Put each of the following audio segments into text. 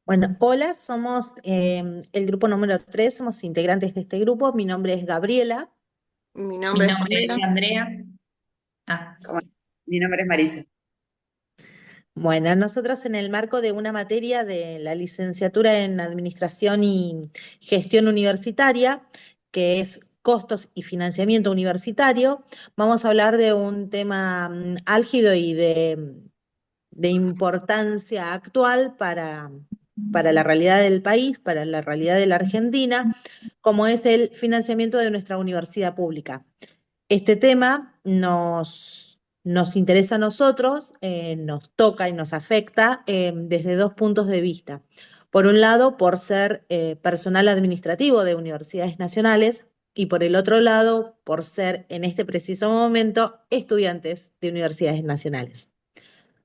Bueno, hola, somos el grupo número 3, somos integrantes de este grupo. Mi nombre es Gabriela. Mi Mi nombre es nombre es Pamela. Andrea. Ah, ¿Cómo- Mi nombre es Marisa. Bueno, nosotros en el marco de una materia de la licenciatura en Administración y Gestión Universitaria, que es costos y financiamiento universitario, vamos a hablar de un tema álgido y de importancia actual para la realidad del país, para la realidad de la Argentina, como es el financiamiento de nuestra universidad pública. Este tema nos interesa a nosotros, nos toca y nos afecta desde dos puntos de vista. Por un lado, por ser personal administrativo de universidades nacionales y por el otro lado, por ser en este preciso momento estudiantes de universidades nacionales.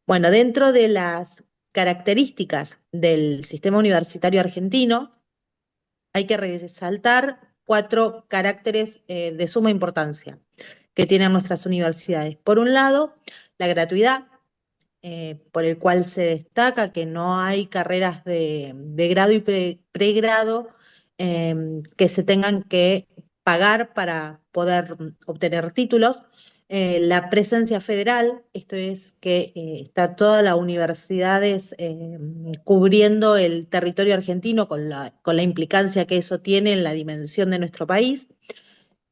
Bueno, dentro de las características del sistema universitario argentino, hay que resaltar cuatro caracteres de suma importancia que tienen nuestras universidades. Por un lado, la gratuidad, por el cual se destaca que no hay carreras de grado y pregrado que se tengan que pagar para poder obtener títulos. La presencia federal, esto es que está todas las universidades cubriendo el territorio argentino con la implicancia que eso tiene en la dimensión de nuestro país,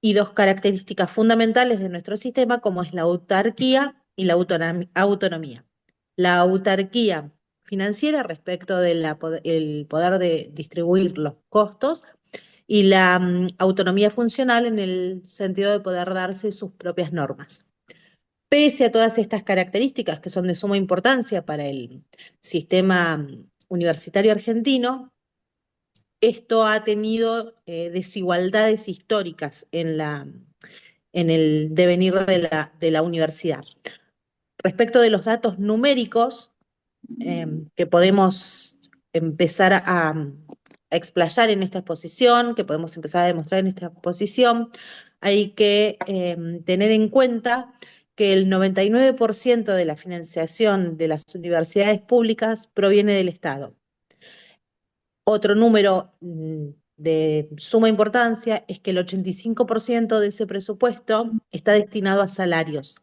y dos características fundamentales de nuestro sistema, como es la autarquía y la autonomía. La autarquía financiera respecto del poder de distribuir los costos y la autonomía funcional en el sentido de poder darse sus propias normas. Pese a todas estas características que son de suma importancia para el sistema universitario argentino, esto ha tenido desigualdades históricas en el devenir de la universidad. Respecto de los datos numéricos que podemos empezar a explayar en esta exposición, que podemos empezar a demostrar en esta exposición, hay que tener en cuenta que el 99% de la financiación de las universidades públicas proviene del Estado. Otro número de suma importancia es que el 85% de ese presupuesto está destinado a salarios.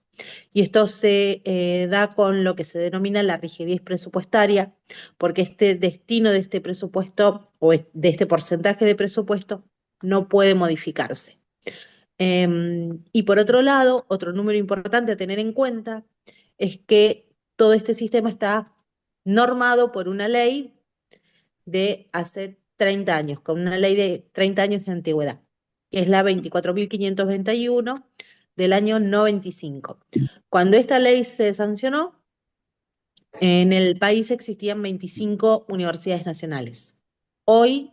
Y esto se da con lo que se denomina la rigidez presupuestaria, porque este destino de este presupuesto de este porcentaje de presupuesto no puede modificarse. Y por otro lado, otro número importante a tener en cuenta es que todo este sistema está normado por una ley de hace 30 años, con una ley de 30 años de antigüedad, que es la 24.521 del año 95. Cuando esta ley se sancionó, en el país existían 25 universidades nacionales. Hoy,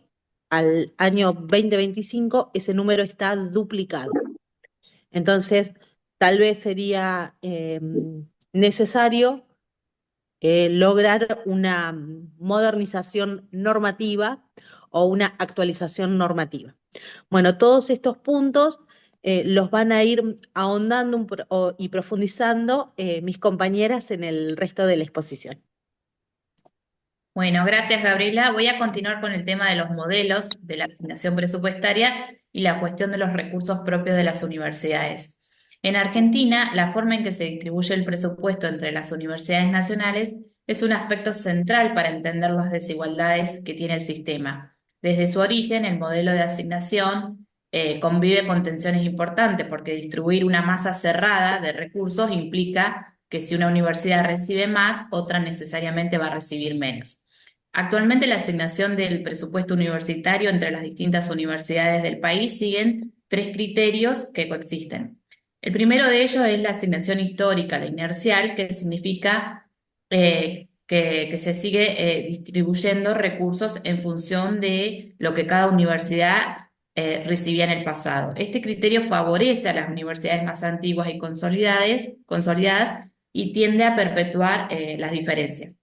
al año 2025, ese número está duplicado. Entonces, tal vez sería necesario lograr una modernización normativa o una actualización normativa. Bueno, todos estos puntos los van a ir ahondando y profundizando mis compañeras en el resto de la exposición. bueno, gracias Gabriela. Voy a continuar con el tema de los modelos de la asignación presupuestaria y la cuestión de los recursos propios de las universidades. En Argentina, la forma en que se distribuye el presupuesto entre las universidades nacionales es un aspecto central para entender las desigualdades que tiene el sistema. Desde su origen, el modelo de asignación convive con tensiones importantes porque distribuir una masa cerrada de recursos implica que si una universidad recibe más, otra necesariamente va a recibir menos. Actualmente la asignación del presupuesto universitario entre las distintas universidades del país siguen tres criterios que coexisten. El primero de ellos es la asignación histórica, la inercial, que significa que se sigue distribuyendo recursos en función de lo que cada universidad recibía en el pasado. Este criterio favorece a las universidades más antiguas y consolidadas y tiende a perpetuar las diferencias.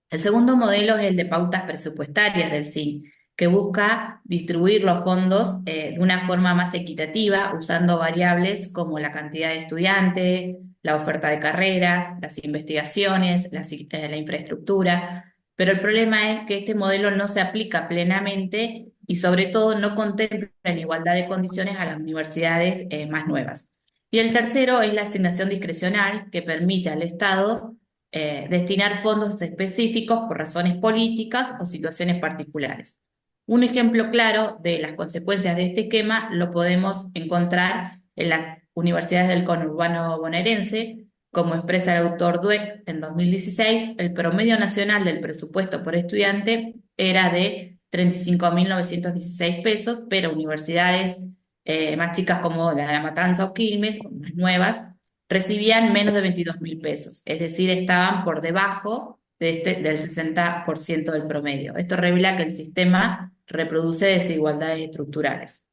El segundo modelo es el de pautas presupuestarias del SIN, que busca distribuir los fondos de una forma más equitativa, usando variables como la cantidad de estudiantes, la oferta de carreras, las investigaciones, la infraestructura, Pero el problema es que este modelo no se aplica plenamente y sobre todo no contempla en igualdad de condiciones a las universidades más nuevas. Y el tercero es la asignación discrecional que permite al Estado destinar fondos específicos por razones políticas o situaciones particulares. Un ejemplo claro de las consecuencias de este esquema lo podemos encontrar en las universidades del conurbano bonaerense. Como expresa el autor Dweck en 2016, el promedio nacional del presupuesto por estudiante era de 35.916 pesos, pero universidades más chicas como la de La Matanza o Quilmes, o más nuevas, recibían menos de 22.000 pesos, es decir, estaban por debajo del 60% del promedio. Esto revela que el sistema reproduce desigualdades estructurales.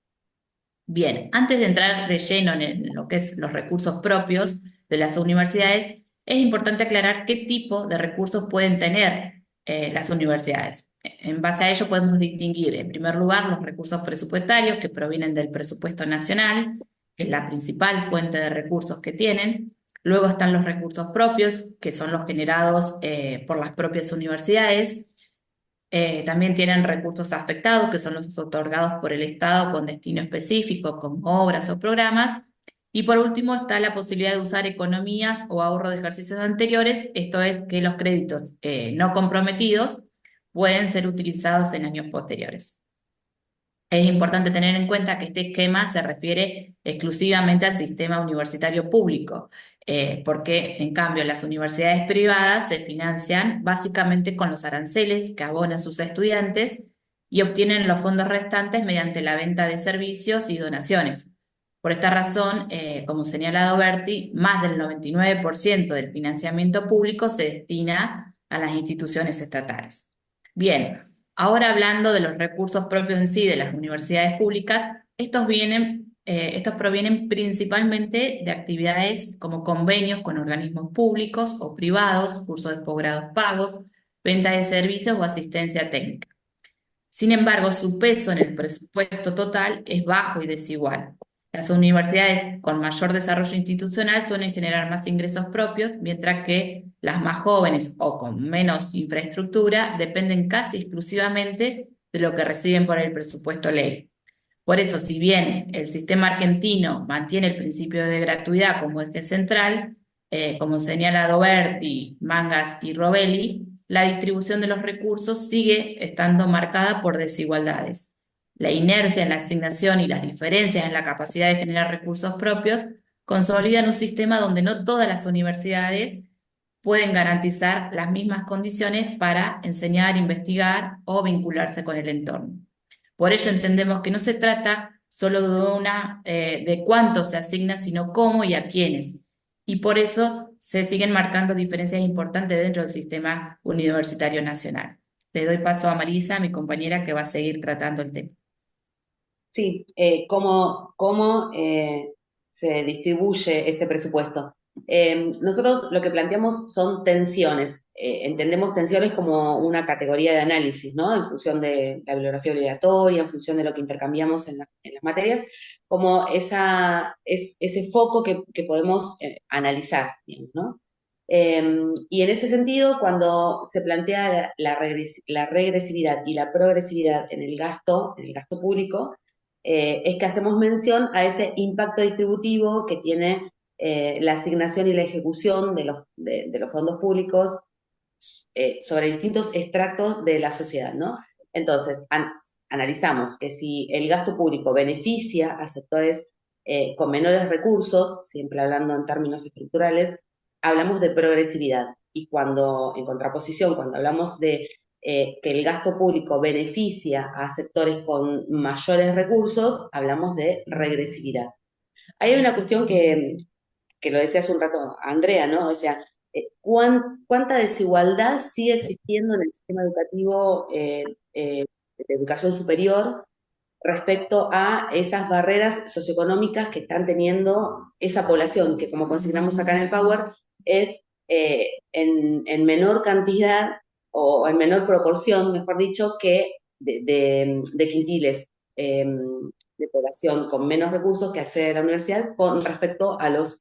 Bien, antes de entrar de lleno en lo que es los recursos propios de las universidades, es importante aclarar qué tipo de recursos pueden tener las universidades. En base a ello podemos distinguir, en primer lugar, los recursos presupuestarios que provienen del presupuesto nacional, que es la principal fuente de recursos que tienen. Luego están los recursos propios, que son los generados por las propias universidades. También tienen recursos afectados, que son los otorgados por el Estado con destino específico, como obras o programas. Y por último está la posibilidad de usar economías o ahorro de ejercicios anteriores, esto es que los créditos no comprometidos pueden ser utilizados en años posteriores. Es importante tener en cuenta que este esquema se refiere exclusivamente al sistema universitario público, porque en cambio las universidades privadas se financian básicamente con los aranceles que abonan sus estudiantes y obtienen los fondos restantes mediante la venta de servicios y donaciones. Por esta razón, como señalado Berti, más del 99% del financiamiento público se destina a las instituciones estatales. Bien. Ahora hablando de los recursos propios en sí de las universidades públicas, estos provienen principalmente de actividades como convenios con organismos públicos o privados, cursos de posgrados pagos, venta de servicios o asistencia técnica. Sin embargo, su peso en el presupuesto total es bajo y desigual. Las universidades con mayor desarrollo institucional suelen generar más ingresos propios, mientras que las más jóvenes o con menos infraestructura dependen casi exclusivamente de lo que reciben por el presupuesto ley. Por eso, si bien el sistema argentino mantiene el principio de gratuidad como eje central, como señala Doberti, Mangas y Robelli, la distribución de los recursos sigue estando marcada por desigualdades. La inercia en la asignación y las diferencias en la capacidad de generar recursos propios consolidan un sistema donde no todas las universidades pueden garantizar las mismas condiciones para enseñar, investigar o vincularse con el entorno. Por ello entendemos que no se trata solo de cuánto se asigna, sino cómo y a quiénes. Y por eso se siguen marcando diferencias importantes dentro del sistema universitario nacional. Le doy paso a Marisa, mi compañera, que va a seguir tratando el tema. Sí, cómo se distribuye este presupuesto. Nosotros lo que planteamos son tensiones. Entendemos tensiones como una categoría de análisis, ¿no? En función de la bibliografía obligatoria, en función de lo que intercambiamos en las materias, como ese foco que podemos analizar, digamos, ¿no? Y en ese sentido, cuando se plantea la regresividad y la progresividad en el gasto público, es que hacemos mención a ese impacto distributivo que tiene la asignación y la ejecución de los fondos públicos sobre distintos extractos de la sociedad, ¿no? Entonces, analizamos que si el gasto público beneficia a sectores con menores recursos, siempre hablando en términos estructurales, hablamos de progresividad. Y en contraposición, cuando hablamos de que el gasto público beneficia a sectores con mayores recursos, hablamos de regresividad. Hay una cuestión que lo decía hace un rato Andrea, ¿no? O sea, ¿cuánta desigualdad sigue existiendo en el sistema educativo de educación superior respecto a esas barreras socioeconómicas que están teniendo esa población, que como consignamos acá en el Power, es en menor cantidad o en menor proporción, mejor dicho, que de quintiles de población con menos recursos que accede a la universidad con respecto a los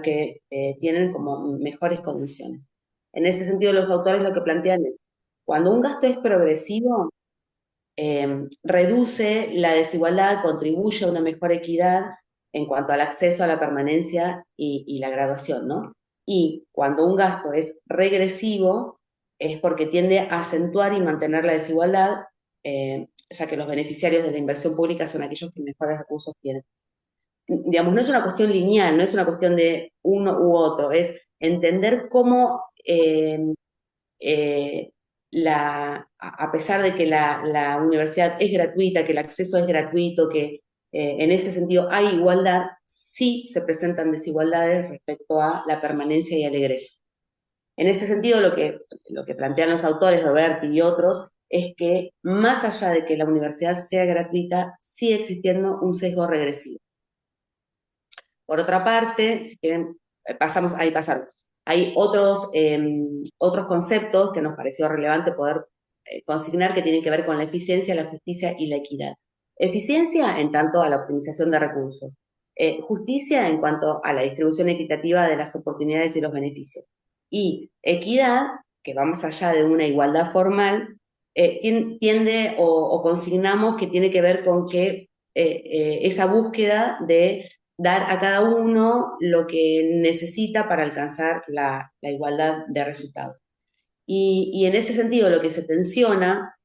que tienen como mejores condiciones. En ese sentido, los autores lo que plantean es Cuando un gasto es progresivo, reduce la desigualdad, contribuye a una mejor equidad en cuanto al acceso a la permanencia y la graduación, ¿no? Y cuando un gasto es regresivo, es porque tiende a acentuar y mantener la desigualdad, ya que los beneficiarios de la inversión pública son aquellos que mejores recursos tienen. Digamos, no es una cuestión lineal, no es una cuestión de uno u otro, es entender cómo eh, a pesar de que la universidad es gratuita, que el acceso es gratuito, que en ese sentido hay igualdad, sí se presentan desigualdades respecto a la permanencia y al egreso. En ese sentido, lo que plantean los autores, Roberti y otros, es que más allá de que la universidad sea gratuita, sigue existiendo un sesgo regresivo. Por otra parte, si quieren, pasamos. Hay otros conceptos que nos pareció relevante poder consignar que tienen que ver con la eficiencia, la justicia y la equidad. Eficiencia en tanto a la optimización de recursos. Justicia en cuanto a la distribución equitativa de las oportunidades y los beneficios. Y equidad, que va más allá de una igualdad formal, tiende o consignamos que tiene que ver con que esa búsqueda de dar a cada uno lo que necesita para alcanzar la igualdad de resultados. Y en ese sentido, lo que se tensiona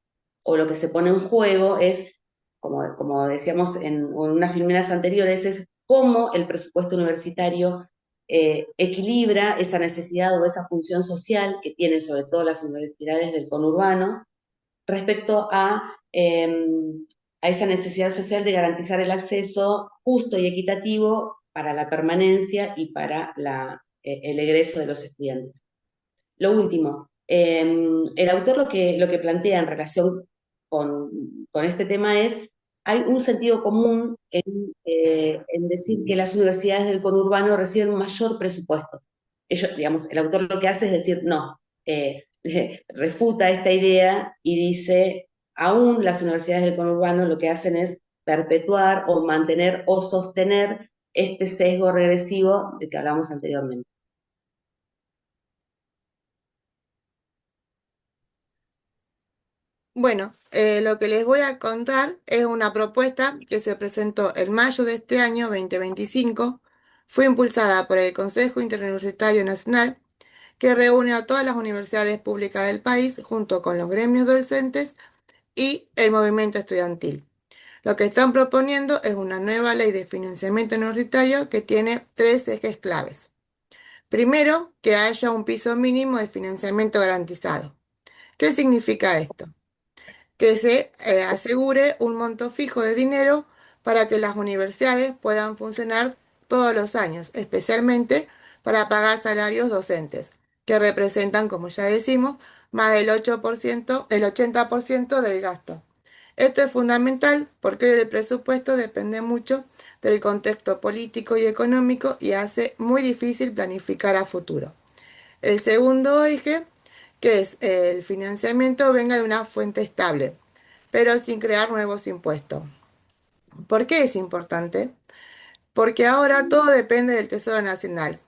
o lo que se pone en juego es, como decíamos en unas filminas anteriores, es cómo el presupuesto universitario equilibra esa necesidad o esa función social que tienen sobre todo las universidades del conurbano respecto a esa necesidad social de garantizar el acceso justo y equitativo para la permanencia y para el egreso de los estudiantes. Lo último, el autor lo que plantea en relación con este tema es, hay un sentido común en decir que las universidades del conurbano reciben un mayor presupuesto. Digamos, el autor lo que hace es decir, no, refuta esta idea y dice, aún las universidades del conurbano lo que hacen es perpetuar o mantener o sostener este sesgo regresivo de que hablamos anteriormente. Bueno, lo que les voy a contar es una propuesta que se presentó en mayo de este año 2025. Fue impulsada por el Consejo Interuniversitario Nacional, que reúne a todas las universidades públicas del país junto con los gremios docentes y el movimiento estudiantil. Lo que están proponiendo es una nueva ley de financiamiento universitario que tiene tres ejes claves. Primero, que haya un piso mínimo de financiamiento garantizado. ¿Qué significa esto? Que se asegure un monto fijo de dinero para que las universidades puedan funcionar todos los años, especialmente para pagar salarios docentes, que representan, como ya decimos, más del 8%, el 80% del gasto. Esto es fundamental porque el presupuesto depende mucho del contexto político y económico y hace muy difícil planificar a futuro. El segundo eje, que es el financiamiento, venga de una fuente estable, pero sin crear nuevos impuestos. ¿Por qué es importante? Porque ahora todo depende del Tesoro Nacional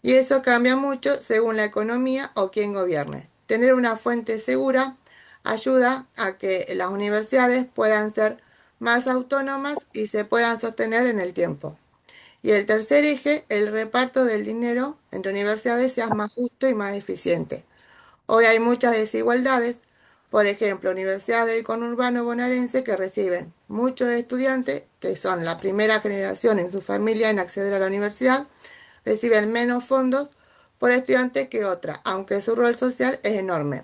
y eso cambia mucho según la economía o quién gobierne. Tener una fuente segura ayuda a que las universidades puedan ser más autónomas y se puedan sostener en el tiempo. Y el tercer eje, el reparto del dinero entre universidades sea más justo y más eficiente. Hoy hay muchas desigualdades, por ejemplo, universidades del conurbano bonaerense que reciben muchos estudiantes, que son la primera generación en su familia en acceder a la universidad, reciben menos fondos por estudiante que otra, aunque su rol social es enorme.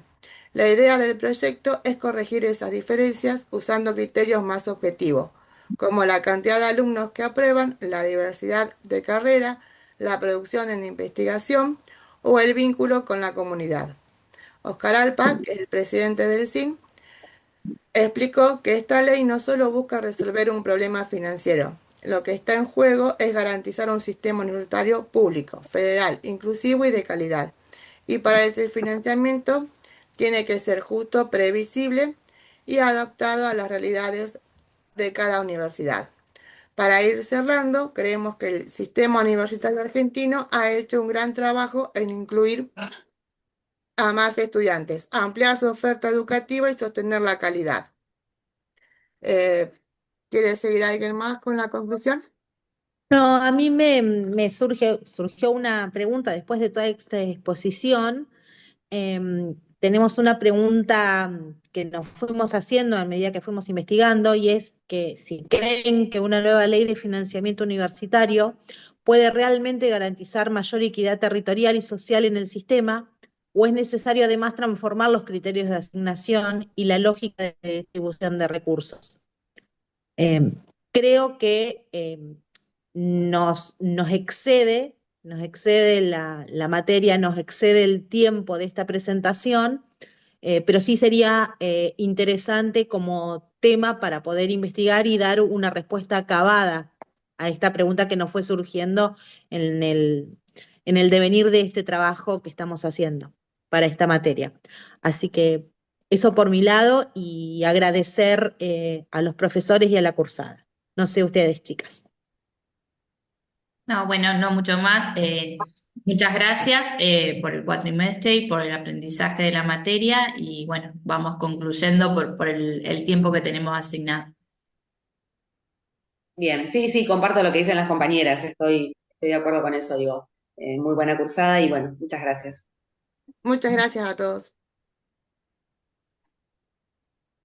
La idea del proyecto es corregir esas diferencias usando criterios más objetivos, como la cantidad de alumnos que aprueban, la diversidad de carrera, la producción en investigación o el vínculo con la comunidad. Oscar Alpa, que es el presidente del SIN, explicó que esta ley no solo busca resolver un problema financiero, lo que está en juego es garantizar un sistema universitario público, federal, inclusivo y de calidad. Y para ese financiamiento tiene que ser justo, previsible y adaptado a las realidades de cada universidad. Para ir cerrando, creemos que el sistema universitario argentino ha hecho un gran trabajo en incluir a más estudiantes, ampliar su oferta educativa y sostener la calidad. ¿Quiere seguir alguien más con la conclusión? No, a mí me surgió una pregunta después de toda esta exposición. Tenemos una pregunta que nos fuimos haciendo a medida que fuimos investigando y es que si creen que una nueva ley de financiamiento universitario puede realmente garantizar mayor equidad territorial y social en el sistema, o es necesario además transformar los criterios de asignación y la lógica de distribución de recursos. Em, Creo que nos excede la materia, nos excede el tiempo de esta presentación, pero sí sería interesante como tema para poder investigar y dar una respuesta acabada a esta pregunta que nos fue surgiendo en en el devenir de este trabajo que estamos haciendo para esta materia. Así que eso por mi lado y agradecer a los profesores y a la cursada. No sé ustedes, chicas. No, bueno, no mucho más. Muchas gracias por el cuatrimestre y por el aprendizaje de la materia y bueno, vamos concluyendo por el tiempo que tenemos asignado. Bien, sí, sí, comparto lo que dicen las compañeras, estoy de acuerdo con eso, digo, muy buena cursada y bueno, muchas gracias. Muchas gracias a todos.